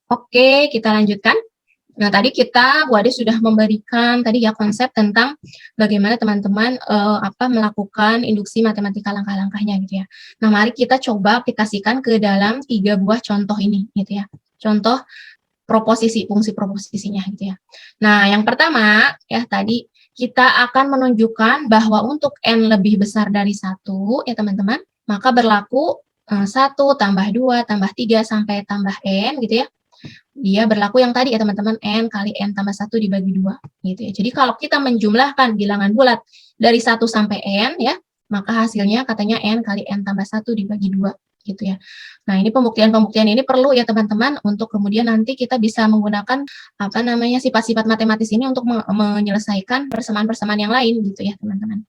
Oke, kita lanjutkan. Nah, tadi Wade sudah memberikan tadi ya konsep tentang bagaimana teman-teman melakukan induksi matematika langkah-langkahnya gitu ya. Nah, mari kita coba aplikasikan ke dalam 3 buah contoh ini gitu ya. Contoh proposisi, fungsi proposisinya gitu ya. Nah, yang pertama ya tadi kita akan menunjukkan bahwa untuk n lebih besar dari 1 ya teman-teman, maka berlaku 1 tambah 2 tambah 3 sampai tambah n gitu ya. Dia berlaku yang tadi ya teman-teman, n kali n tambah 1 dibagi 2 gitu ya. Jadi kalau kita menjumlahkan bilangan bulat dari 1 sampai n ya, maka hasilnya katanya n kali n tambah 1 dibagi 2 gitu ya. Nah, ini pembuktian-pembuktian ini perlu ya teman-teman untuk kemudian nanti kita bisa menggunakan sifat-sifat matematis ini untuk menyelesaikan persamaan-persamaan yang lain gitu ya teman-teman.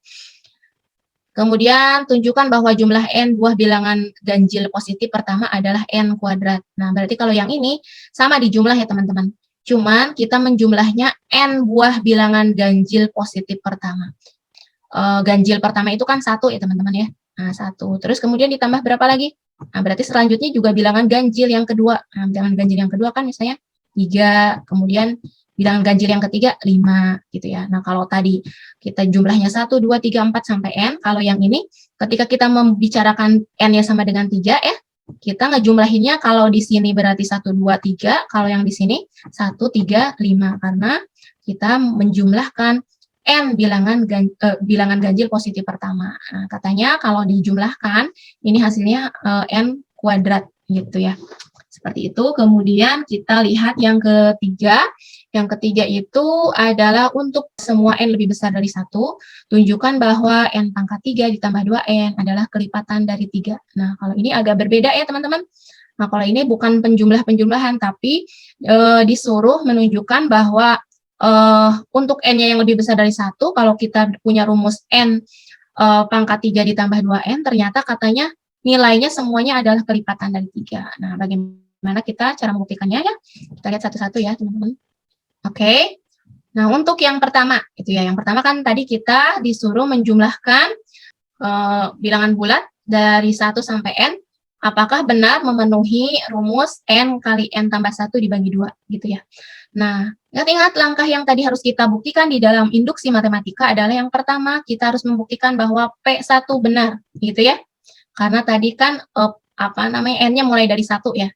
Kemudian tunjukkan bahwa jumlah n buah bilangan ganjil positif pertama adalah n kuadrat. Nah, berarti kalau yang ini sama di jumlah ya teman-teman. Cuman kita menjumlahnya n buah bilangan ganjil positif pertama. Ganjil pertama itu kan 1 ya teman-teman ya. Nah, 1. Terus kemudian ditambah berapa lagi? Nah, berarti selanjutnya juga bilangan ganjil yang kedua. Nah, bilangan ganjil yang kedua kan misalnya 3, kemudian bilangan ganjil yang ketiga 5 gitu ya. Nah, kalau tadi kita jumlahnya 1, 2, 3, 4 sampai n, kalau yang ini ketika kita membicarakan n-nya sama dengan 3 ya, kita ngejumlahinnya kalau di sini berarti 1, 2, 3, kalau yang di sini 1, 3, 5 karena kita menjumlahkan n bilangan ganjil positif pertama. Nah, katanya kalau dijumlahkan ini hasilnya n kuadrat gitu ya. Seperti itu. Kemudian kita lihat yang ketiga. Yang ketiga itu adalah untuk semua n lebih besar dari 1, tunjukkan bahwa n pangkat 3 ditambah 2n adalah kelipatan dari 3. Nah, kalau ini agak berbeda ya teman-teman. Nah, kalau ini bukan penjumlah-penjumlahan, tapi disuruh menunjukkan bahwa untuk n-nya yang lebih besar dari 1, kalau kita punya rumus n pangkat 3 ditambah 2n, ternyata katanya nilainya semuanya adalah kelipatan dari 3. Nah, bagaimana kita cara membuktikannya ya? Kita lihat satu-satu ya, teman-teman. Oke. Nah, untuk yang pertama, itu ya. Yang pertama kan tadi kita disuruh menjumlahkan bilangan bulat dari 1 sampai n, apakah benar memenuhi rumus n kali n tambah 1 dibagi 2, gitu ya. Nah, ingat-ingat langkah yang tadi harus kita buktikan di dalam induksi matematika adalah yang pertama, kita harus membuktikan bahwa P1 benar, gitu ya. Karena tadi kan n-nya mulai dari 1 ya.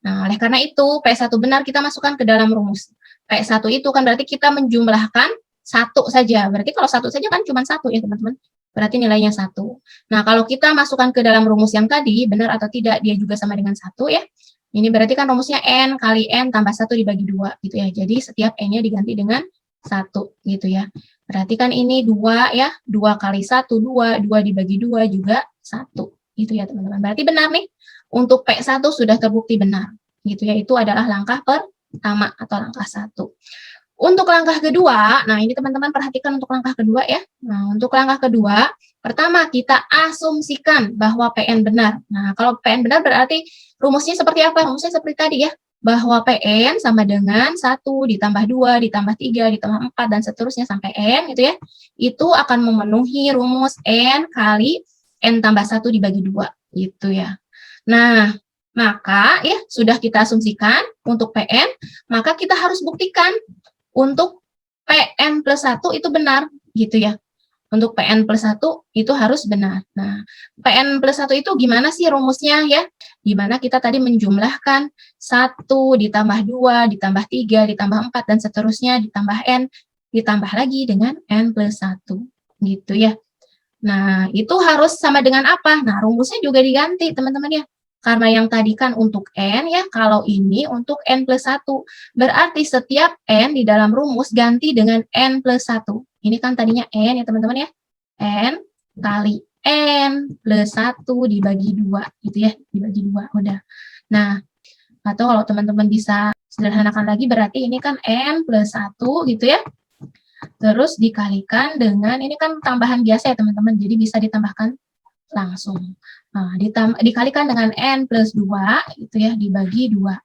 Nah, oleh karena itu P1 benar kita masukkan ke dalam rumus. P1 itu kan berarti kita menjumlahkan 1 saja. Berarti kalau 1 saja kan cuma 1 ya teman-teman. Berarti nilainya 1. Nah, kalau kita masukkan ke dalam rumus yang tadi, benar atau tidak, dia juga sama dengan 1 ya. Ini berarti kan rumusnya n kali n tambah 1 dibagi 2 gitu ya. Jadi setiap n-nya diganti dengan 1 gitu ya. Berarti kan ini 2 ya. 2 kali 1, 2. 2 dibagi 2 juga 1. Gitu ya teman-teman. Berarti benar nih. Untuk P1 sudah terbukti benar. Gitu ya. Itu adalah langkah pertama atau langkah 1. Untuk langkah kedua, nah ini teman-teman perhatikan untuk langkah kedua ya. Nah, untuk langkah kedua, pertama kita asumsikan bahwa PN benar. Nah, kalau PN benar berarti rumusnya seperti apa? Rumusnya seperti tadi ya, bahwa PN sama dengan 1 ditambah 2 ditambah 3 ditambah 4 dan seterusnya sampai N gitu ya. Itu akan memenuhi rumus N kali N tambah 1 dibagi 2 gitu ya. Nah, maka ya sudah kita asumsikan untuk PN, maka kita harus buktikan untuk PN plus 1 itu benar gitu ya. Untuk PN plus 1 itu harus benar. Nah, PN plus 1 itu gimana sih rumusnya ya? Gimana kita tadi menjumlahkan 1 ditambah 2 ditambah 3 ditambah 4 dan seterusnya ditambah N ditambah lagi dengan N plus 1 gitu ya. Nah, itu harus sama dengan apa? Nah, rumusnya juga diganti, teman-teman ya. Karena yang tadi kan untuk N ya, kalau ini untuk N plus 1. Berarti setiap N di dalam rumus ganti dengan N plus 1. Ini kan tadinya N ya, teman-teman ya. N kali N plus 1 dibagi 2, gitu ya. Dibagi 2, udah. Nah, atau kalau teman-teman bisa sederhanakan lagi, berarti ini kan N plus 1, gitu ya. Terus dikalikan dengan, ini kan tambahan biasa ya teman-teman, jadi bisa ditambahkan langsung. Nah, dikalikan dengan N plus 2, gitu ya, dibagi 2.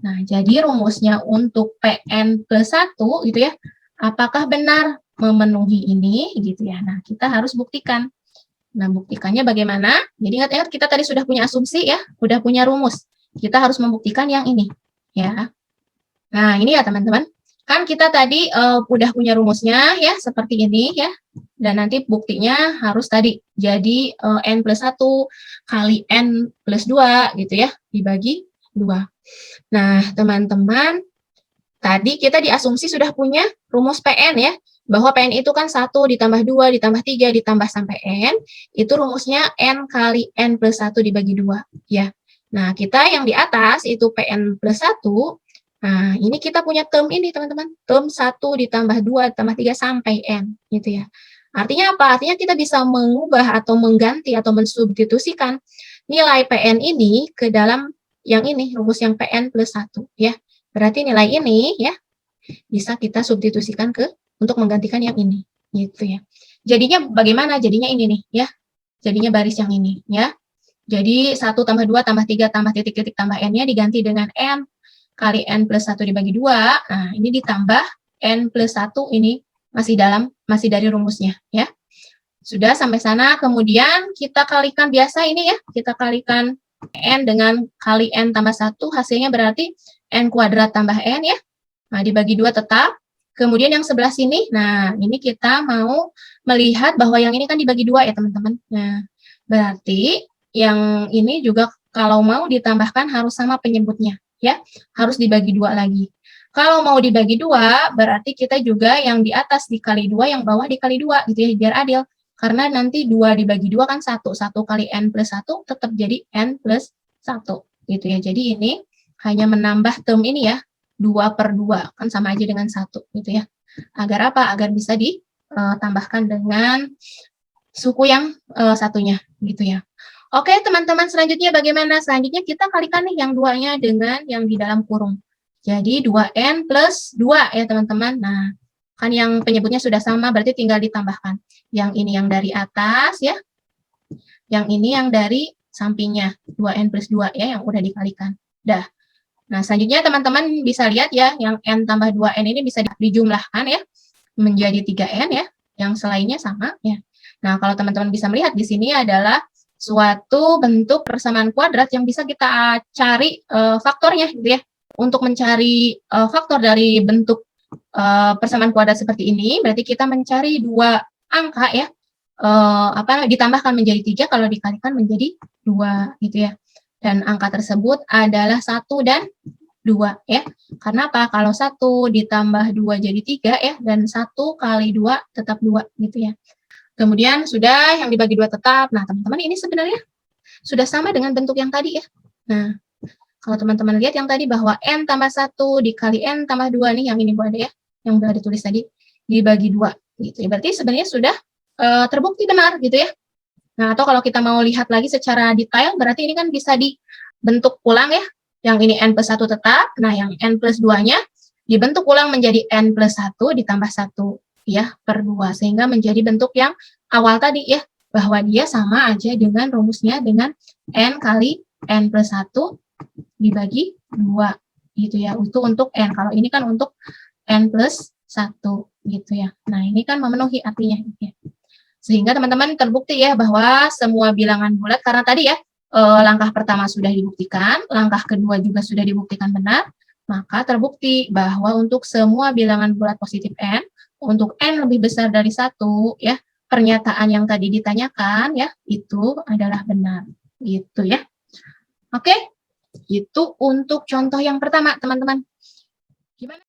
Nah, jadi rumusnya untuk PN plus 1, gitu ya, apakah benar memenuhi ini, gitu ya. Nah, kita harus buktikan. Nah, buktikannya bagaimana? Jadi ingat-ingat kita tadi sudah punya asumsi ya, sudah punya rumus. kita harus membuktikan yang ini, ya. Nah, ini ya teman-teman. Kan kita tadi udah punya rumusnya ya, seperti ini ya. Dan nanti buktinya harus tadi jadi N plus 1 kali N plus 2 gitu ya, dibagi 2. Nah, teman-teman, tadi kita diasumsi sudah punya rumus PN ya, bahwa PN itu kan 1 ditambah 2 ditambah 3 ditambah sampai N, itu rumusnya N kali N plus 1 dibagi 2 ya. Nah, kita yang di atas itu PN plus 1, nah ini kita punya term ini teman-teman, term 1 ditambah 2 ditambah 3 sampai N gitu ya. Artinya apa? Artinya kita bisa mengubah atau mengganti atau mensubstitusikan nilai PN ini ke dalam yang ini, rumus yang PN plus 1 ya. Berarti nilai ini ya bisa kita substitusikan untuk menggantikan yang ini gitu ya. Jadinya bagaimana? Jadinya ini nih ya. Jadinya baris yang ini ya. Jadi 1 tambah 2 tambah 3 tambah titik-titik tambah N-nya diganti dengan N kali N plus 1 dibagi 2. Nah, ini ditambah N plus 1 ini masih dari rumusnya ya. Sudah sampai sana, kemudian kita kalikan biasa ini ya. Kita kalikan N dengan kali N tambah 1, hasilnya berarti N kuadrat tambah N ya. Nah, dibagi 2 tetap. Kemudian yang sebelah sini, nah ini kita mau melihat bahwa yang ini kan dibagi 2 ya teman-teman. Nah, berarti yang ini juga kalau mau ditambahkan harus sama penyebutnya ya. Harus dibagi 2 lagi. Kalau mau dibagi 2, berarti kita juga yang di atas dikali 2, yang bawah dikali 2 gitu ya, biar adil. Karena nanti 2 dibagi 2 kan 1. 1 kali N plus 1 tetap jadi N plus 1 gitu ya. Jadi ini hanya menambah term ini ya, 2 per 2, kan sama aja dengan 1 gitu ya. Agar apa? Agar bisa ditambahkan dengan suku yang satunya gitu ya. Oke teman-teman, selanjutnya bagaimana? Selanjutnya kita kalikan nih yang 2-nya dengan yang di dalam kurung. Jadi 2N plus 2 ya teman-teman. Nah, kan yang penyebutnya sudah sama, berarti tinggal ditambahkan. Yang ini yang dari atas ya. Yang ini yang dari sampingnya, 2N plus 2 ya, yang udah dikalikan. Dah. Nah, selanjutnya teman-teman bisa lihat ya, yang N tambah 2N ini bisa dijumlahkan ya, menjadi 3N ya, yang selainnya sama ya. Nah, kalau teman-teman bisa melihat di sini adalah suatu bentuk persamaan kuadrat yang bisa kita cari faktornya gitu ya. Untuk mencari faktor dari bentuk persamaan kuadrat seperti ini, berarti kita mencari 2 angka ya, ditambahkan menjadi 3 kalau dikalikan menjadi 2 gitu ya. Dan angka tersebut adalah 1 dan 2 ya. Karena apa? Kalau 1 ditambah 2 jadi 3 ya, dan 1 kali 2 tetap 2 gitu ya. Kemudian sudah yang dibagi 2 tetap. Nah, teman-teman ini sebenarnya sudah sama dengan bentuk yang tadi ya. Nah, kalau teman-teman lihat yang tadi bahwa N tambah 1 dikali N tambah 2 nih, yang ini boleh ya, yang sudah ditulis tadi, dibagi 2 gitu ya. Berarti sebenarnya sudah terbukti benar gitu ya. Nah, atau kalau kita mau lihat lagi secara detail, berarti ini kan bisa dibentuk ulang ya. Yang ini N plus 1 tetap, nah yang N plus 2-nya dibentuk ulang menjadi N plus 1 ditambah 1 ya, per 2. Sehingga menjadi bentuk yang awal tadi ya, bahwa dia sama aja dengan rumusnya dengan N kali N plus 1 dibagi 2 gitu ya. Itu untuk N, kalau ini kan untuk N plus 1 gitu ya. Nah, ini kan memenuhi artinya gitu ya. Sehingga teman-teman terbukti ya bahwa semua bilangan bulat, karena tadi ya langkah pertama sudah dibuktikan, langkah kedua juga sudah dibuktikan benar, maka terbukti bahwa untuk semua bilangan bulat positif N, untuk N lebih besar dari 1 ya, pernyataan yang tadi ditanyakan ya, itu adalah benar gitu ya. Oke, itu untuk contoh yang pertama teman-teman. Gimana?